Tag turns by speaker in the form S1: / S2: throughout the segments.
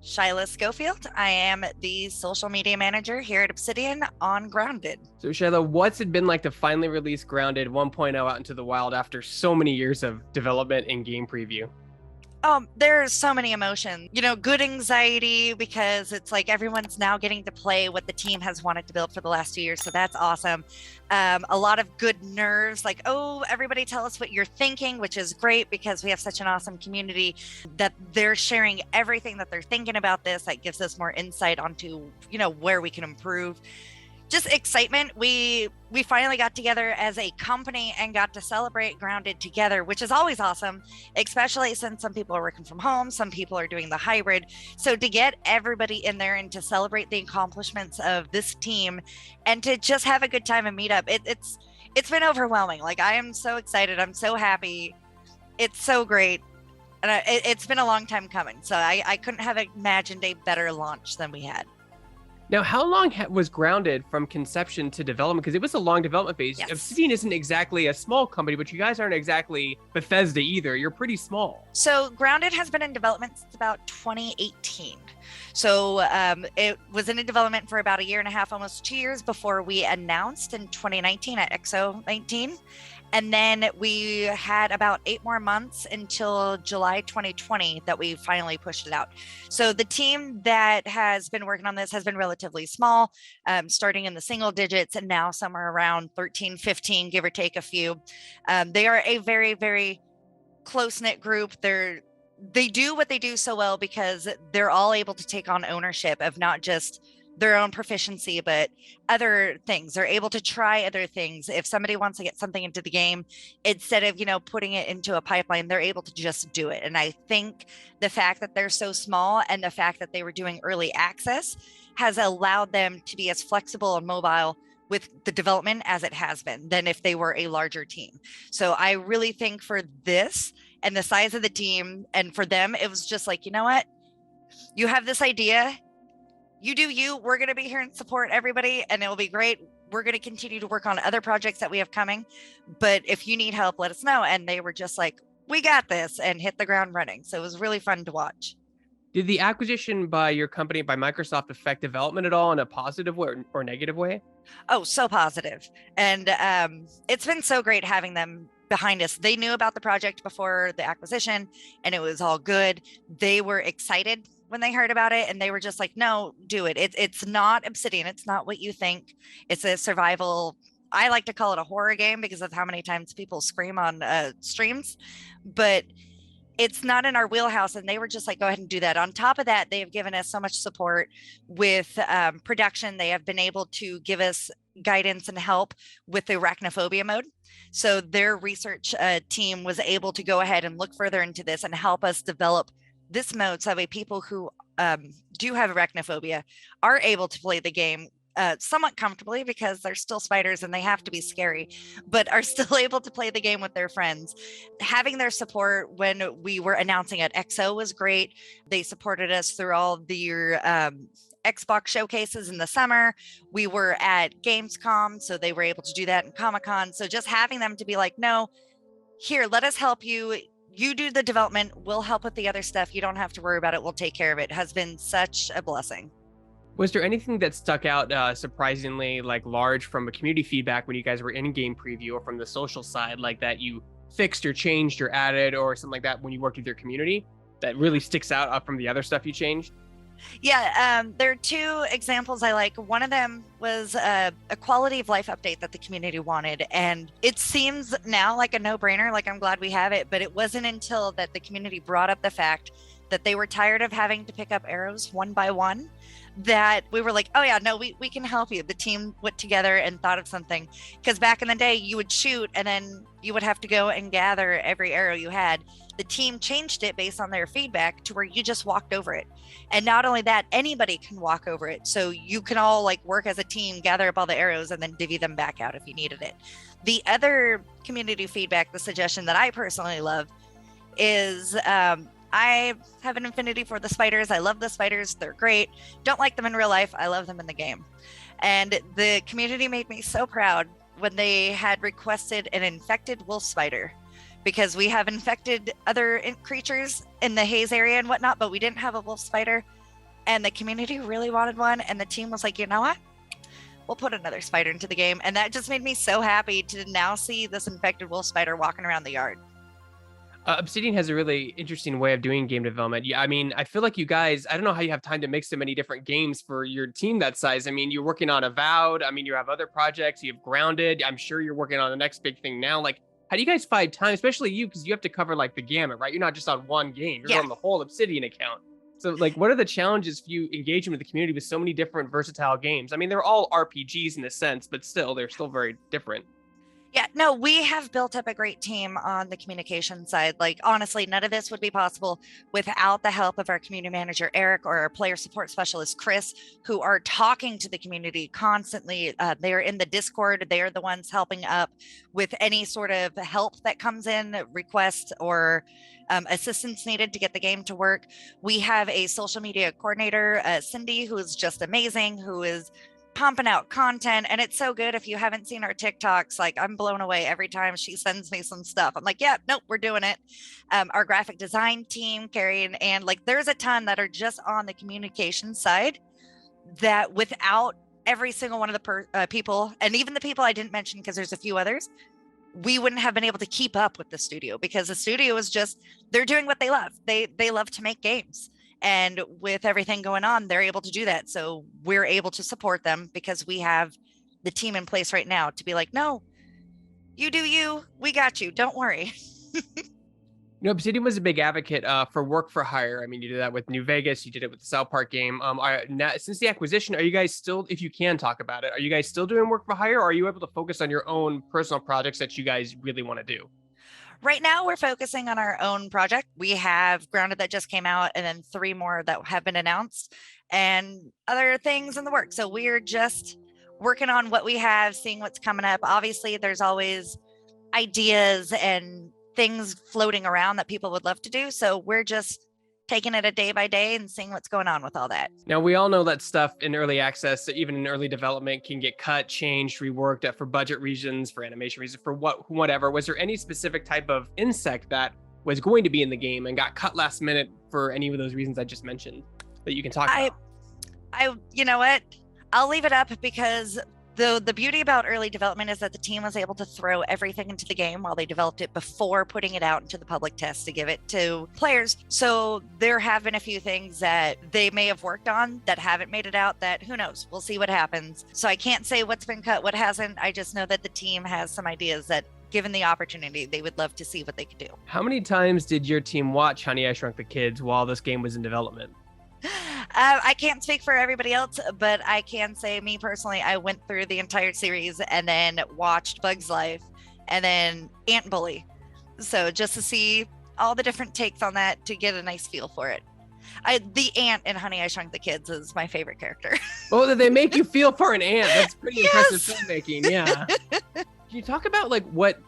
S1: Shyla Schofield. I am the social media manager here at Obsidian on Grounded.
S2: So, Shayla, what's it been like to finally release Grounded 1.0 out into the wild after so many years of development and game preview?
S1: There's so many emotions, good anxiety because it's like everyone's now getting to play what the team has wanted to build for the last 2 years. So that's awesome. A lot of good nerves, like, oh, everybody tell us what you're thinking, which is great because we have such an awesome community that they're sharing everything that they're thinking about this. That gives us more insight onto, where we can improve. Just excitement. We finally got together as a company and got to celebrate Grounded together, which is always awesome, especially since some people are working from home, some people are doing the hybrid. So to get everybody in there and to celebrate the accomplishments of this team and to just have a good time and meet up, it's been overwhelming. Like, I am so excited. I'm so happy. It's so great. And it's been a long time coming. So I couldn't have imagined a better launch than we had.
S2: Now, how long was Grounded from conception to development? Because it was a long development phase.
S1: Yes.
S2: Obsidian isn't exactly a small company, but you guys aren't exactly Bethesda either. You're pretty small.
S1: So Grounded has been in development since about 2018. So it was in development for about a year and a half, almost 2 years before we announced in 2019 at XO 19. And then we had about 8 more months until July 2020 that we finally pushed it out. So the team that has been working on this has been relatively small, starting in the single digits and now somewhere around 13, 15, give or take a few. They are a very, very close-knit group. They do what they do so well because they're all able to take on ownership of not just their own proficiency, but other things. They're able to try other things. If somebody wants to get something into the game, instead of, putting it into a pipeline, they're able to just do it. And I think the fact that they're so small and the fact that they were doing early access has allowed them to be as flexible and mobile with the development as it has been than if they were a larger team. So I really think for this and the size of the team and for them, it was just like, you know what? You have this idea. You do you. We're going to be here and support everybody, and it'll be great. We're going to continue to work on other projects that we have coming. But if you need help, let us know. And they were just like, we got this, and hit the ground running. So it was really fun to watch.
S2: Did the acquisition by your company, by Microsoft, affect development at all in a positive way or negative way?
S1: Oh, so positive. And it's been so great having them behind us. They knew about the project before the acquisition, and it was all good. They were excited when they heard about it, and they were just like, no, do it. It's not Obsidian. It's not what you think. It's a survival. I like to call it a horror game because of how many times people scream on streams, but it's not in our wheelhouse. And they were just like, go ahead and do that. On top of that, they have given us so much support with production. They have been able to give us guidance and help with the arachnophobia mode. So their research team was able to go ahead and look further into this and help us develop this mode so that way people who do have arachnophobia are able to play the game somewhat comfortably because they're still spiders and they have to be scary, but are still able to play the game with their friends. Having their support when we were announcing at XO was great. They supported us through all the Xbox showcases in the summer. We were at Gamescom, so they were able to do that in Comic-Con. So just having them to be like, no, here, let us help you. You do the development. We'll help with the other stuff. You don't have to worry about it. We'll take care of it. Has been such a blessing.
S2: Was there anything that stuck out surprisingly like large from a community feedback when you guys were in game preview or from the social side, like that you fixed or changed or added or something like that when you worked with your community that really sticks out from the other stuff you changed?
S1: Yeah, there are 2 examples I like. One of them was a quality of life update that the community wanted. And it seems now like a no-brainer, like I'm glad we have it, but it wasn't until that the community brought up the fact that they were tired of having to pick up arrows one by one that we were like, oh yeah, no, we can help you. The team went together and thought of something, because back in the day you would shoot and then you would have to go and gather every arrow you had. The team changed it based on their feedback to where you just walked over it. And not only that, anybody can walk over it. So you can all like work as a team, gather up all the arrows and then divvy them back out if you needed it. The other community feedback, the suggestion that I personally love is I have an affinity for the spiders. I love the spiders. They're great. Don't like them in real life. I love them in the game. And the community made me so proud when they had requested an infected wolf spider, because we have infected other creatures in the haze area and whatnot, but we didn't have a wolf spider. and the community really wanted one, and the team was like, you know what? We'll put another spider into the game. And that just made me so happy to now see this infected wolf spider walking around the yard.
S2: Obsidian has a really interesting way of doing game development. Yeah, I mean, I feel like you guys, I don't know how you have time to mix so many different games for your team that size. I mean, you're working on Avowed. I mean, you have other projects. You have Grounded. I'm sure you're working on the next big thing now. Like, how do you guys find time, especially you, because you have to cover like the gamut, right? You're not just on one game. You're
S1: Yeah.
S2: on the whole Obsidian account. So, like, what are the challenges for you engaging with the community with so many different versatile games? I mean, they're all RPGs in a sense, but still, they're still very different.
S1: Yeah, no, we have built up a great team on the communication side. Like, honestly, none of this would be possible without the help of our community manager, Eric, or our player support specialist, Chris, who are talking to the community constantly. They're in the Discord. They're the ones helping up with any sort of help that comes in, requests, or assistance needed to get the game to work. We have a social media coordinator, Cindy, who is just amazing, who is pumping out content, and it's so good. If you haven't seen our TikToks, like, I'm blown away every time she sends me some stuff. I'm like, yeah, nope, we're doing it. Our graphic design team, Carrie, and like, there's a ton that are just on the communication side that without every single one of the people, and even the people I didn't mention because there's a few others, we wouldn't have been able to keep up with the studio, because the studio is just, they're doing what they love. They love to make games. And with everything going on, they're able to do that. So we're able to support them because we have the team in place right now to be like, no, you do you. We got you. Don't worry.
S2: You know, Obsidian was a big advocate for work for hire. I mean, you did that with New Vegas, you did it with the South Park game. Since the acquisition, are you guys still, if you can talk about it, are you guys still doing work for hire, or are you able to focus on your own personal projects that you guys really want to do?
S1: Right now, we're focusing on our own project. We have Grounded that just came out, and then 3 more that have been announced, and other things in the works. So we're just working on what we have, seeing what's coming up. Obviously, there's always ideas and things floating around that people would love to do. So we're just taking it a day by day and seeing what's going on with all that.
S2: Now, we all know that stuff in early access, even in early development, can get cut, changed, reworked for budget reasons, for animation reasons, for whatever. Was there any specific type of insect that was going to be in the game and got cut last minute for any of those reasons I just mentioned that you can talk about?
S1: You know what? I'll leave it up, because the beauty about early development is that the team was able to throw everything into the game while they developed it before putting it out into the public test to give it to players. So there have been a few things that they may have worked on that haven't made it out, that who knows, we'll see what happens. So I can't say what's been cut, what hasn't. I just know that the team has some ideas that, given the opportunity, they would love to see what they could do.
S2: How many times did your team watch Honey, I Shrunk the Kids while this game was in development?
S1: I can't speak for everybody else, but I can say, me personally, I went through the entire series and then watched Bug's Life and then Ant Bully. So just to see all the different takes on that, to get a nice feel for it. The ant in Honey, I Shrunk the Kids is my favorite character.
S2: Oh, they make you feel for an ant. That's pretty
S1: Yes!
S2: impressive filmmaking. Yeah. Can you talk about like what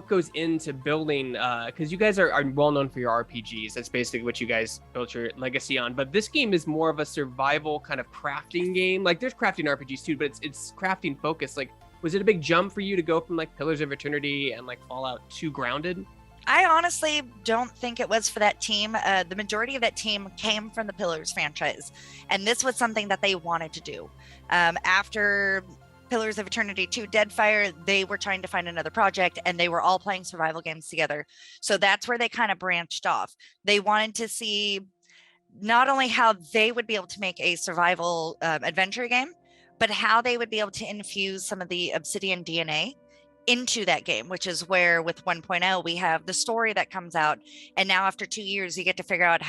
S2: goes into building, because you guys are well known for your RPGs. That's basically what you guys built your legacy on, but this game is more of a survival kind of crafting game. Like, there's crafting RPGs too, but it's crafting focused. Like, was it a big jump for you to go from like Pillars of Eternity and like Fallout to Grounded?
S1: I honestly don't think it was for that team. The majority of that team came from the Pillars franchise, and this was something that they wanted to do. After Pillars of Eternity 2 Deadfire, they were trying to find another project, and they were all playing survival games together. So that's where they kind of branched off. They wanted to see not only how they would be able to make a survival adventure game, but how they would be able to infuse some of the Obsidian DNA into that game, which is where with 1.0 we have the story that comes out, and now after 2 years you get to figure out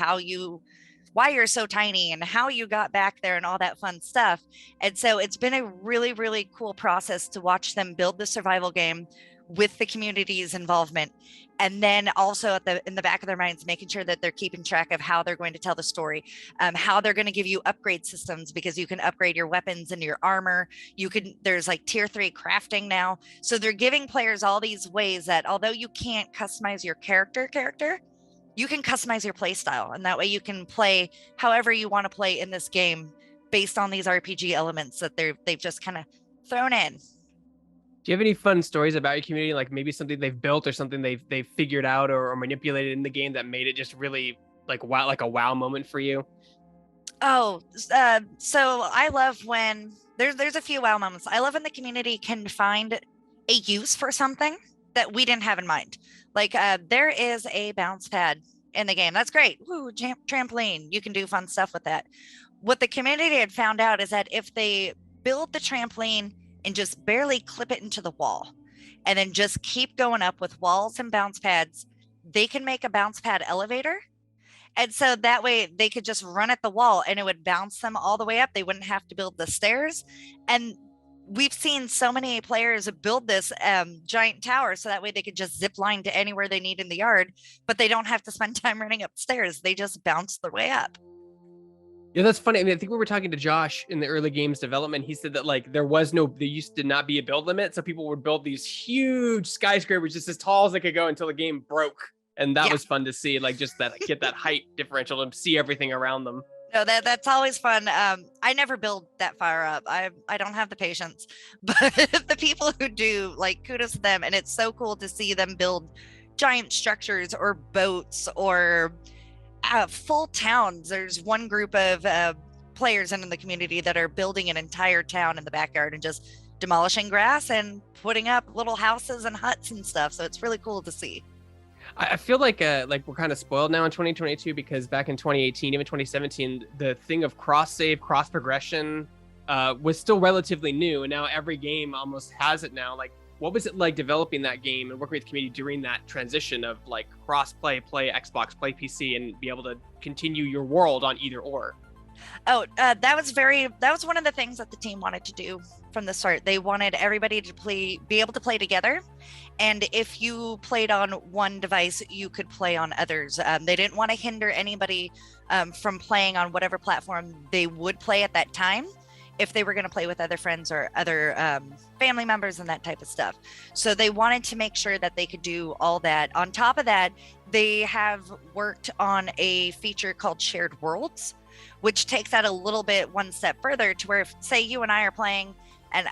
S1: why you're so tiny and how you got back there and all that fun stuff. And so it's been a really, really cool process to watch them build the survival game with the community's involvement. And then also in the back of their minds, making sure that they're keeping track of how they're going to tell the story, how they're going to give you upgrade systems, because you can upgrade your weapons and your armor. There's like tier 3 crafting now. So they're giving players all these ways that, although you can't customize your character, you can customize your play style, and that way you can play however you want to play in this game based on these RPG elements that they've just kind of thrown in.
S2: Do you have any fun stories about your community, like maybe something they've built or something they've figured out or manipulated in the game that made it just really like a wow moment for you?
S1: Oh, so I love when there's a few wow moments. I love when the community can find a use for something that we didn't have in mind. Like there is a bounce pad in the game. That's great. Woo, trampoline. You can do fun stuff with that. What the community had found out is that if they build the trampoline and just barely clip it into the wall and then just keep going up with walls and bounce pads, they can make a bounce pad elevator, and so that way they could just run at the wall and it would bounce them all the way up. They wouldn't have to build the stairs. And we've seen so many players build this giant tower so that way they could just zip line to anywhere they need in the yard, but they don't have to spend time running upstairs. They just bounce their way up.
S2: Yeah, that's funny. I mean, I think we were talking to Josh in the early games development. He said that like there used to not be a build limit, so people would build these huge skyscrapers just as tall as they could go until the game broke, and that
S1: Yeah.
S2: was fun to see. Like just that get that height differential and see everything around them.
S1: No, that's always fun. I never build that far up. I don't have the patience, but the people who do, like, kudos to them. And it's so cool to see them build giant structures or boats or full towns. There's one group of players in the community that are building an entire town in the backyard and just demolishing grass and putting up little houses and huts and stuff. So it's really cool to see.
S2: I feel like we're kind of spoiled now in 2022 because back in 2018, even 2017, the thing of cross save, cross progression was still relatively new, and now every game almost has it now. Like, what was it like developing that game and working with the community during that transition of like cross play Xbox, play PC, and be able to continue your world on either or?
S1: Oh, that was one of the things that the team wanted to do from the start. They wanted everybody to be able to play together. And if you played on one device, you could play on others. They didn't want to hinder anybody from playing on whatever platform they would play at that time if they were going to play with other friends or other family members and that type of stuff. So they wanted to make sure that they could do all that. On top of that, they have worked on a feature called Shared Worlds, which takes that a little bit one step further to where, if, say, you and I are playing and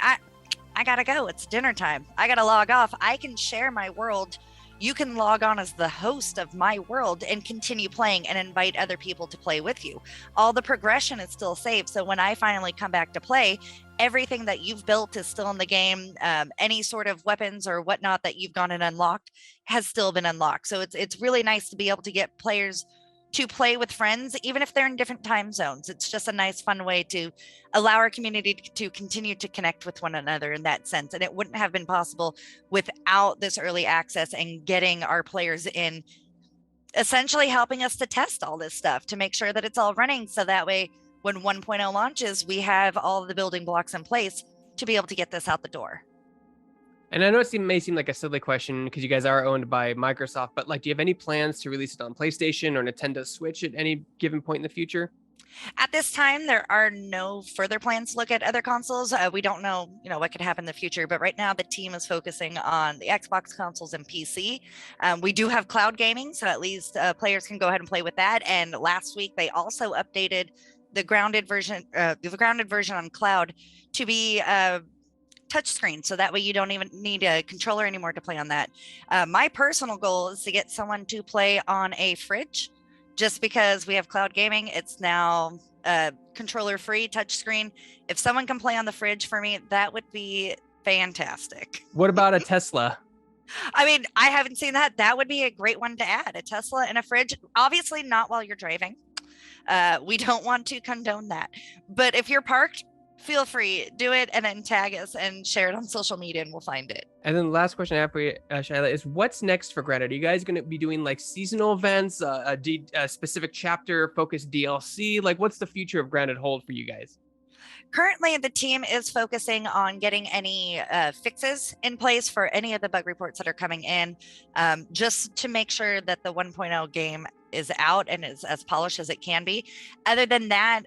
S1: I gotta go, it's dinner time, I gotta log off, I can share my world. You can log on as the host of my world and continue playing and invite other people to play with you. All the progression is still saved. So when I finally come back to play, everything that you've built is still in the game. Any sort of weapons or whatnot that you've gone and unlocked has still been unlocked. So it's really nice to be able to get players to play with friends, even if they're in different time zones. It's just a nice, fun way to allow our community to continue to connect with one another in that sense. And it wouldn't have been possible without this early access and getting our players in, essentially helping us to test all this stuff to make sure that it's all running. So that way, when 1.0 launches, we have all the building blocks in place to be able to get this out the door.
S2: And I know it may seem like a silly question because you guys are owned by Microsoft, but like, do you have any plans to release it on PlayStation or Nintendo Switch at any given point in the future?
S1: At this time, there are no further plans to look at other consoles. We don't know, what could happen in the future, but right now the team is focusing on the Xbox consoles and PC. We do have cloud gaming, so at least players can go ahead and play with that. And last week they also updated the grounded version on cloud to be touchscreen, so that way you don't even need a controller anymore to play on that. My personal goal is to get someone to play on a fridge, just because we have cloud gaming. It's now controller free, touchscreen. If someone can play on the fridge for me, that would be fantastic.
S2: What about a Tesla?
S1: I mean, I haven't seen that. That would be a great one to add, a Tesla in a fridge. Obviously not while you're driving. We don't want to condone that. But if you're parked, feel free, do it, and then tag us and share it on social media and we'll find it.
S2: And then the last question I have for you, Shyla, is what's next for Granted? Are you guys going to be doing like seasonal events, a specific chapter focused DLC? Like, what's the future of Granted hold for you guys?
S1: Currently, the team is focusing on getting any fixes in place for any of the bug reports that are coming in, just to make sure that the 1.0 game is out and is as polished as it can be. Other than that,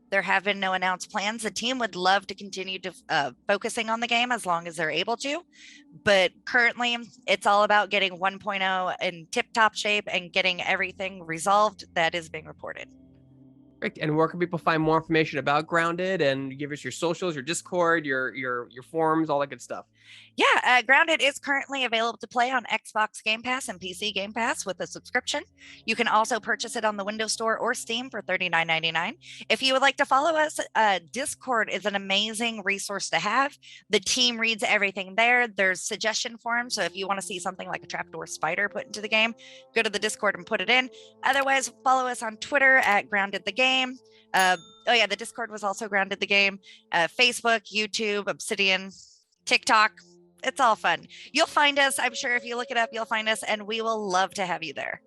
S1: there have been no announced plans. The team would love to continue to focusing on the game as long as they're able to, but currently it's all about getting 1.0 in tip-top shape and getting everything resolved that is being reported.
S2: Great. And where can people find more information about Grounded? And give us your socials, your Discord, your forums, all that good stuff.
S1: Yeah, Grounded is currently available to play on Xbox Game Pass and PC Game Pass with a subscription. You can also purchase it on the Windows Store or Steam for $39.99. If you would like to follow us, Discord is an amazing resource to have. The team reads everything there. There's suggestion forums. So if you want to see something like a trapdoor spider put into the game, go to the Discord and put it in. Otherwise, follow us on Twitter at Grounded the Game. Oh yeah, the Discord was also Grounded the Game. Facebook, YouTube, Obsidian, TikTok. It's all fun. You'll find us. I'm sure if you look it up, you'll find us, and we will love to have you there.